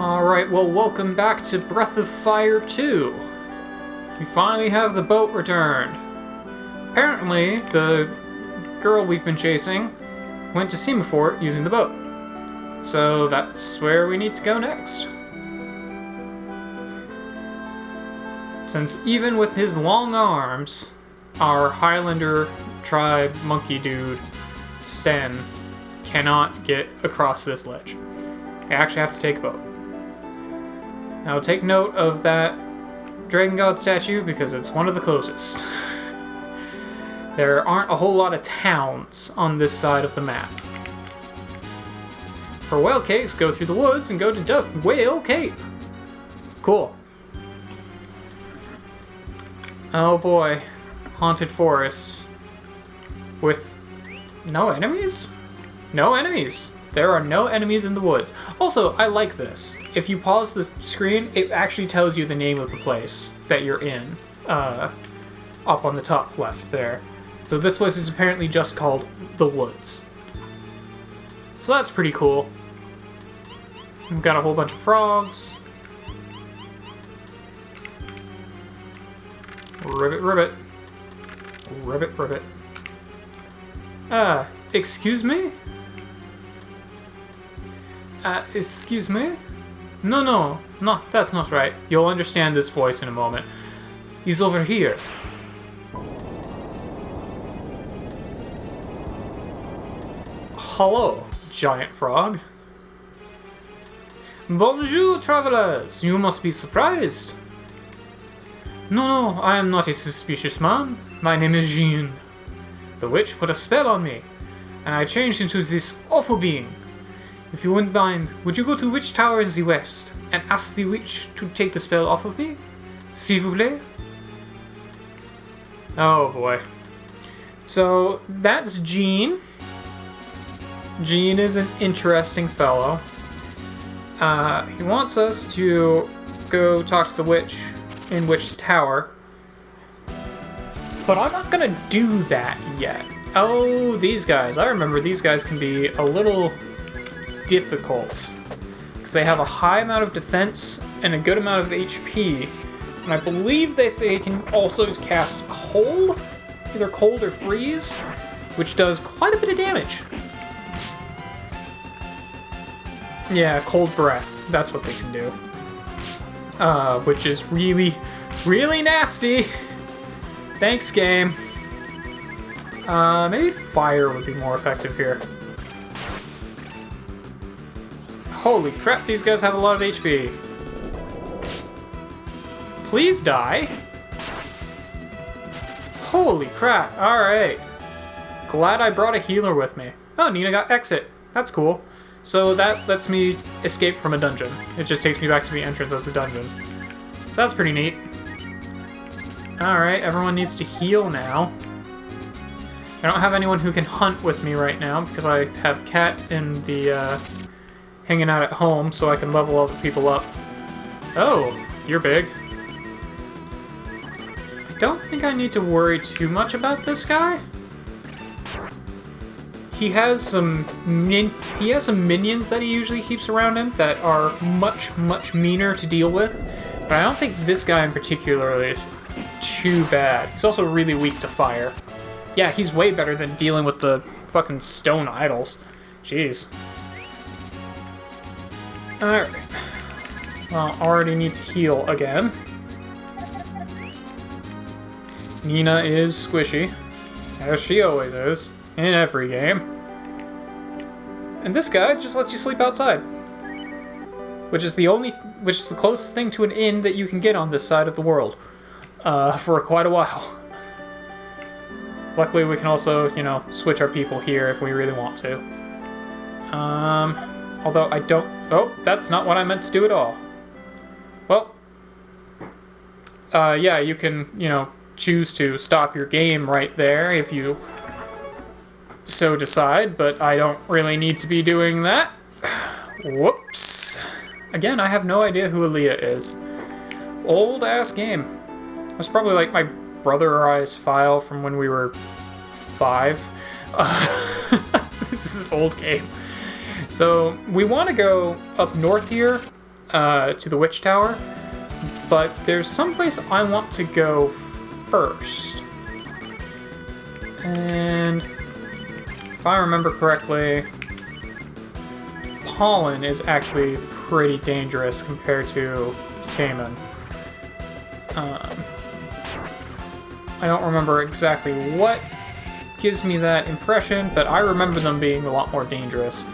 Alright, well, welcome back to Breath of Fire 2. We finally have the boat returned. Apparently, the girl we've been chasing went to Semafort using the boat. So that's where we need to go next. Since even with his long arms, our Highlander tribe monkey dude, Sten, cannot get across this ledge. I actually have to take a boat. Now take note of that Dragon God statue because it's one of the closest. There aren't a whole lot of towns on this side of the map. For whale cakes, go through the woods and go to Whale Cape. Cool. Oh boy. Haunted forests. With no enemies? No enemies. There are no enemies in the woods. Also, I like this. If you pause the screen, it actually tells you the name of the place that you're in. Up on the top left there. So this place is apparently just called The Woods. So that's pretty cool. We've got a whole bunch of frogs. Ribbit, ribbit. Ribbit, ribbit. Excuse me? Excuse me? No, that's not right. You'll understand this voice in a moment. He's over here. Hello, giant frog. Bonjour, travelers. You must be surprised. No, I am not a suspicious man. My name is Jean. The witch put a spell on me, and I changed into this awful being. If you wouldn't mind, would you go to Witch Tower in the west and ask the witch to take the spell off of me? S'il vous plaît? Oh boy. So, that's Jean. Jean is an interesting fellow. He wants us to go talk to the witch in Witch's Tower. But I'm not gonna do that yet. Oh, these guys. I remember these guys can be a little difficult because they have a high amount of defense and a good amount of HP, and I believe that they can also cast cold, either cold or freeze, which does quite a bit of damage. Yeah, cold breath, that's what they can do, which is really nasty. Thanks, game. Maybe fire would be more effective here. Holy crap, these guys have a lot of HP. Please die. Holy crap, alright. Glad I brought a healer with me. Oh, Nina got exit. That's cool. So that lets me escape from a dungeon. It just takes me back to the entrance of the dungeon. That's pretty neat. Alright, everyone needs to heal now. I don't have anyone who can hunt with me right now because I have Cat in the, hanging out at home so I can level other people up. Oh, you're big. I don't think I need to worry too much about this guy. He has some minions that he usually keeps around him that are much meaner to deal with, but I don't think this guy in particular is too bad. He's also really weak to fire. Yeah, he's way better than dealing with the fucking stone idols. Jeez. Alright. Well, already need to heal again. Nina is squishy, as she always is, in every game. And this guy just lets you sleep outside. Which is the closest thing to an inn that you can get on this side of the world. For quite a while. Luckily we can also, switch our people here if we really want to. Although I don't... Oh, that's not what I meant to do at all. Well, yeah, you can, choose to stop your game right there if you so decide, but I don't really need to be doing that. Whoops. Again, I have no idea who Aaliyah is. Old-ass game. It was probably like my brother or I's file from when we were 5. This is an old game. So we want to go up north here to the Witch Tower, but there's someplace I want to go first. And if I remember correctly, Pollen is actually pretty dangerous compared to Stamen. I don't remember exactly what gives me that impression, but I remember them being a lot more dangerous.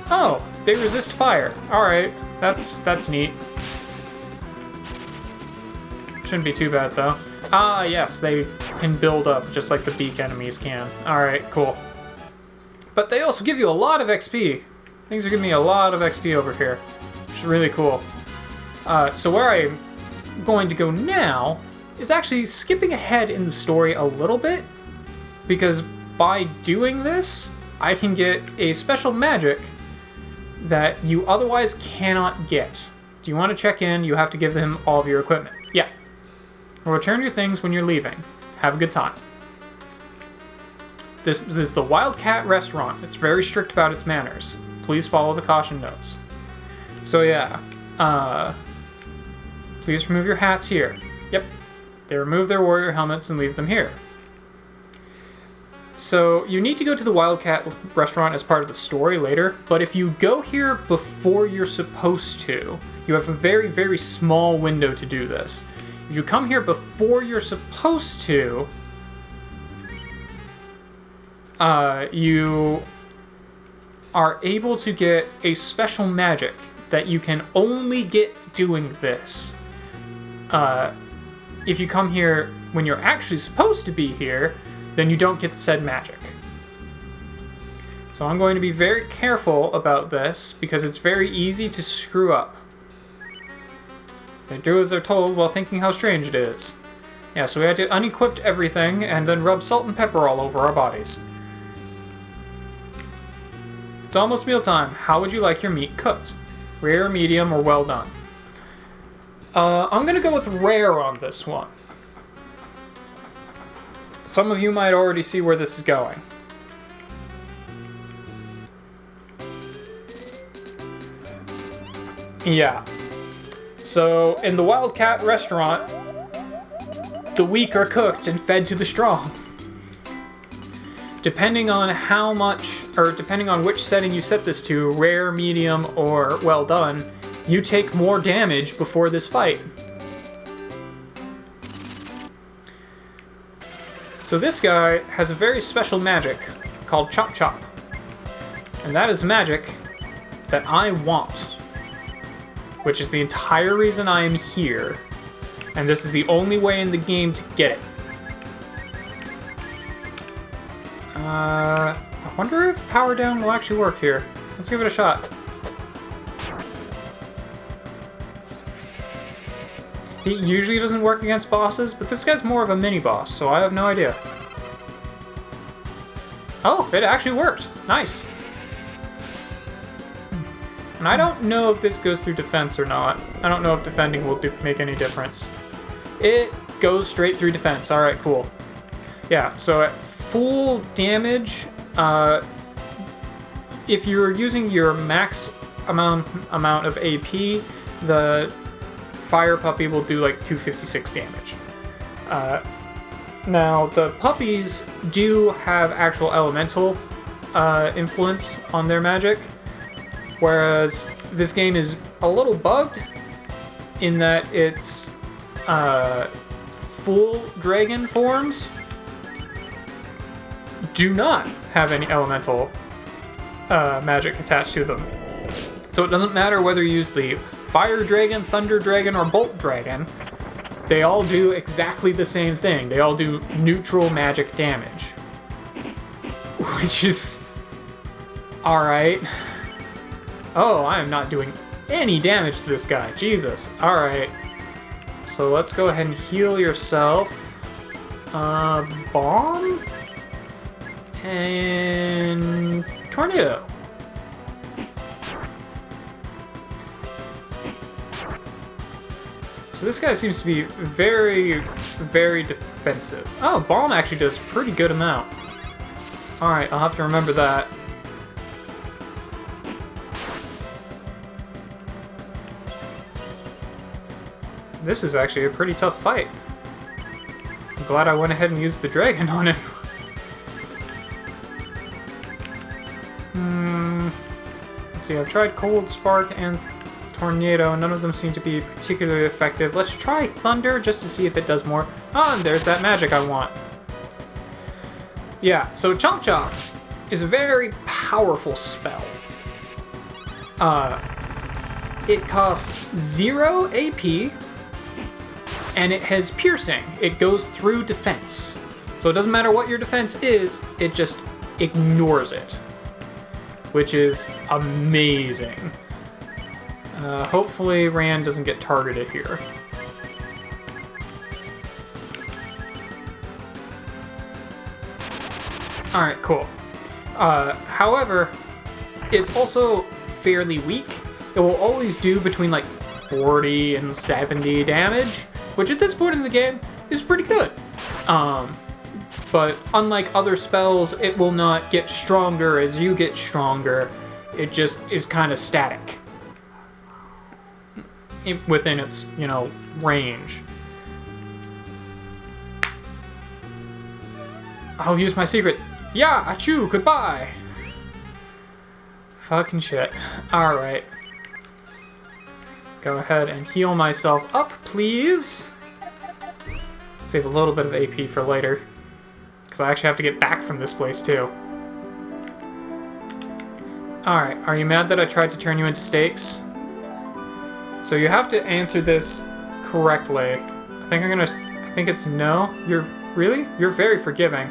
Oh, they resist fire. Alright, that's neat. Shouldn't be too bad, though. Ah, yes, they can build up, just like the beak enemies can. Alright, cool. But they also give you a lot of XP. Things are giving me a lot of XP over here, which is really cool. So where I'm going to go now is actually skipping ahead in the story a little bit, because by doing this, I can get a special magic that you otherwise cannot get. Do you want to check in? You have to give them all of your equipment. Yeah. Return your things when you're leaving. Have a good time. This is the Wildcat Restaurant. It's very strict about its manners. Please follow the caution notes. So yeah, please remove your hats here. Yep. They remove their warrior helmets and leave them here. So you need to go to the Wildcat Restaurant as part of the story later, but if you go here before you're supposed to, you have a very, very small window to do this. If you come here before you're supposed to, you are able to get a special magic that you can only get doing this. If you come here when you're actually supposed to be here, then you don't get said magic. So I'm going to be very careful about this, because it's very easy to screw up. They do as they're told while thinking how strange it is. Yeah, so we had to unequip everything and then rub salt and pepper all over our bodies. It's almost mealtime. How would you like your meat cooked? Rare, medium, or well done? I'm gonna go with rare on this one. Some of you might already see where this is going. Yeah. So, in the Wildcat Restaurant, the weak are cooked and fed to the strong. Depending on how much, or depending on which setting you set this to, rare, medium, or well done, you take more damage before this fight. So this guy has a very special magic called Chop Chop. And that is magic that I want, which is the entire reason I am here. And this is the only way in the game to get it. I wonder if Power Down will actually work here. Let's give it a shot. It usually doesn't work against bosses, but this guy's more of a mini-boss, so I have no idea. Oh, it actually worked. Nice. And I don't know if this goes through defense or not. I don't know if defending will make any difference. It goes straight through defense. Alright, cool. Yeah, so at full damage, if you're using your max amount of AP, the Fire Puppy will do like 256 damage. Now, the puppies do have actual elemental influence on their magic, whereas this game is a little bugged in that its full dragon forms do not have any elemental magic attached to them. So it doesn't matter whether you use the Fire Dragon, Thunder Dragon, or Bolt Dragon, they all do exactly the same thing. They all do neutral magic damage. Which is... alright. Oh, I am not doing any damage to this guy. Jesus. Alright. So let's go ahead and heal yourself. Bomb? And... Tornado. So this guy seems to be very, very defensive. Oh, Bomb actually does a pretty good amount. Alright, I'll have to remember that. This is actually a pretty tough fight. I'm glad I went ahead and used the dragon on him. Let's see, I've tried Cold Spark and Tornado. None of them seem to be particularly effective. Let's try Thunder just to see if it does more. Ah, and there's that magic I want. Yeah, so Chomp Chomp is a very powerful spell. It costs 0 AP, and it has piercing. It goes through defense. So it doesn't matter what your defense is, it just ignores it, which is amazing. Hopefully Rand doesn't get targeted here. Alright, cool. However, it's also fairly weak. It will always do between like 40 and 70 damage, which at this point in the game is pretty good. But unlike other spells, it will not get stronger as you get stronger. It just is kind of static within its, range. I'll use my secrets. Yeah, achoo, goodbye. Fucking shit. Alright. Go ahead and heal myself up, please. Save a little bit of AP for later, because I actually have to get back from this place too. Alright, are you mad that I tried to turn you into steaks? So you have to answer this correctly. I think it's no. Really? You're very forgiving.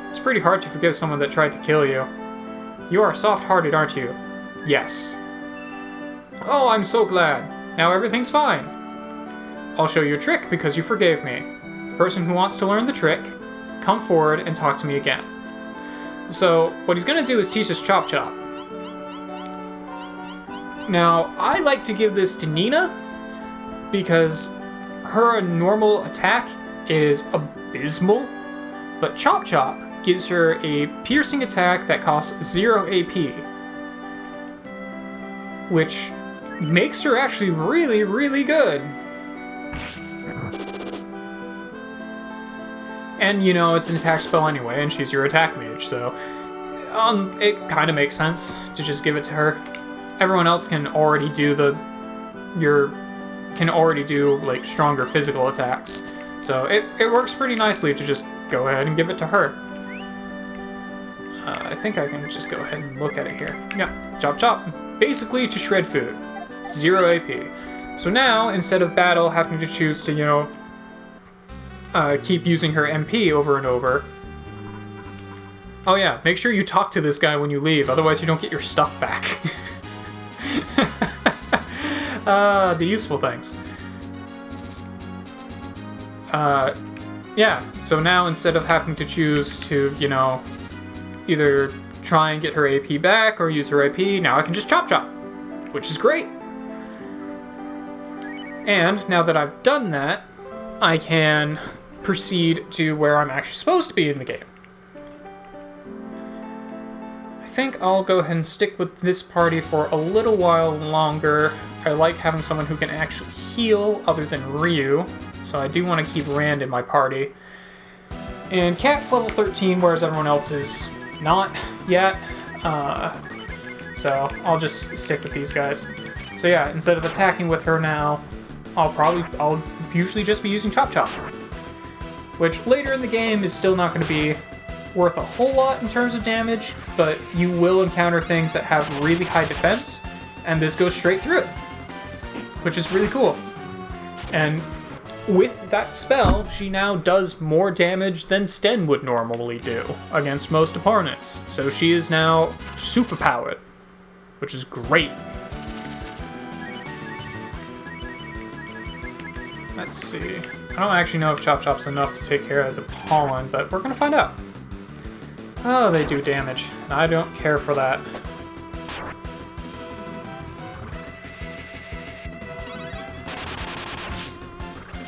It's pretty hard to forgive someone that tried to kill you. You are soft-hearted, aren't you? Yes. Oh, I'm so glad. Now everything's fine. I'll show you a trick because you forgave me. The person who wants to learn the trick, come forward and talk to me again. So what he's going to do is teach us Chop Chop. Now, I like to give this to Nina because her normal attack is abysmal, but Chop Chop gives her a piercing attack that costs 0 AP, which makes her actually really, really good. And, it's an attack spell anyway, and she's your attack mage, so it kind of makes sense to just give it to her. Everyone else can already do like stronger physical attacks, so it works pretty nicely to just go ahead and give it to her. I think I can just go ahead and look at it here. Yeah, Chop Chop. Basically to shred food. 0 AP. So now, instead of Battle having to choose to, keep using her MP over and over. Oh yeah, make sure you talk to this guy when you leave, otherwise you don't get your stuff back. The useful things. Yeah, so now instead of having to choose to, either try and get her AP back or use her AP, now I can just Chop Chop, which is great. And now that I've done that, I can proceed to where I'm actually supposed to be in the game. I think I'll go ahead and stick with this party for a little while longer. I like having someone who can actually heal other than Ryu, so I do want to keep Rand in my party. And Cat's level 13, whereas everyone else is not yet, so I'll just stick with these guys. So yeah, instead of attacking with her now, I'll usually just be using Chop Chop, which later in the game is still not going to be worth a whole lot in terms of damage, but you will encounter things that have really high defense, and this goes straight through it, which is really cool. And with that spell, she now does more damage than Sten would normally do against most opponents. So she is now superpowered, which is great. Let's see. I don't actually know if Chop Chop's enough to take care of the pollen, but we're gonna find out. Oh, they do damage. I don't care for that.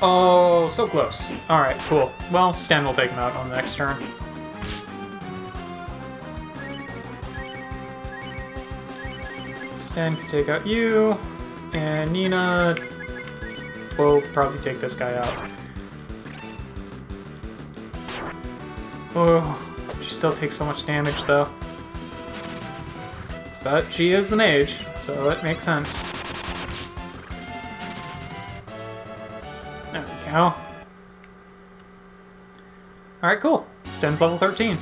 Oh, so close. Alright, cool. Well, Sten will take him out on the next turn. Sten can take out you, and Nina we'll probably take this guy out. Oh, she still takes so much damage, though. But she is the mage, so it makes sense. There we go. Alright, cool. Sten's level 13.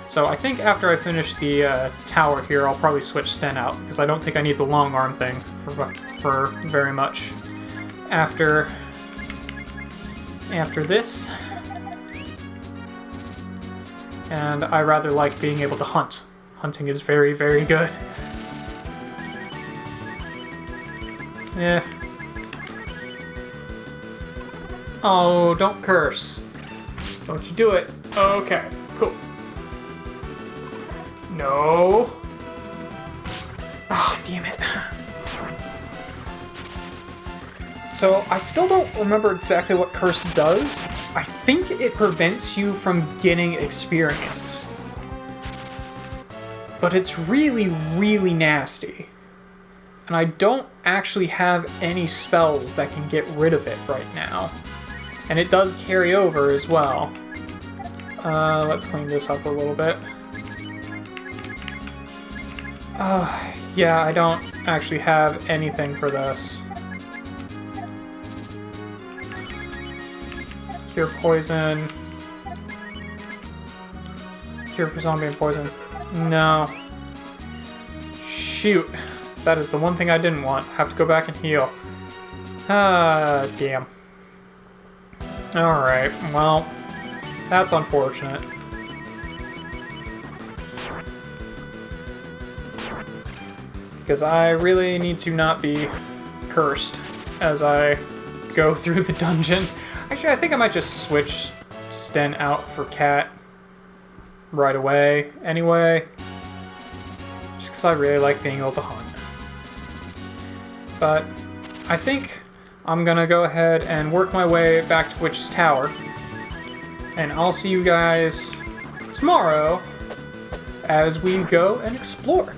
So I think after I finish the tower here, I'll probably switch Sten out, because I don't think I need the long arm thing for very much. After this. And I rather like being able to hunt. Hunting is very, very good. Yeah. Oh, don't curse. Don't you do it. Okay, cool. No. Ah, damn it. So, I still don't remember exactly what curse does. I think it prevents you from getting experience. But it's really, really nasty. And I don't actually have any spells that can get rid of it right now. And it does carry over as well. Let's clean this up a little bit. Yeah, I don't actually have anything for this. Cure poison. Cure for zombie and poison. No. Shoot. That is the one thing I didn't want. Have to go back and heal. Ah, damn. Alright, well, that's unfortunate. Because I really need to not be cursed as I go through the dungeon. Actually, I think I might just switch Sten out for Cat right away anyway. Just because I really like being able to hunt. But I think I'm gonna go ahead and work my way back to Witch's Tower. And I'll see you guys tomorrow as we go and explore.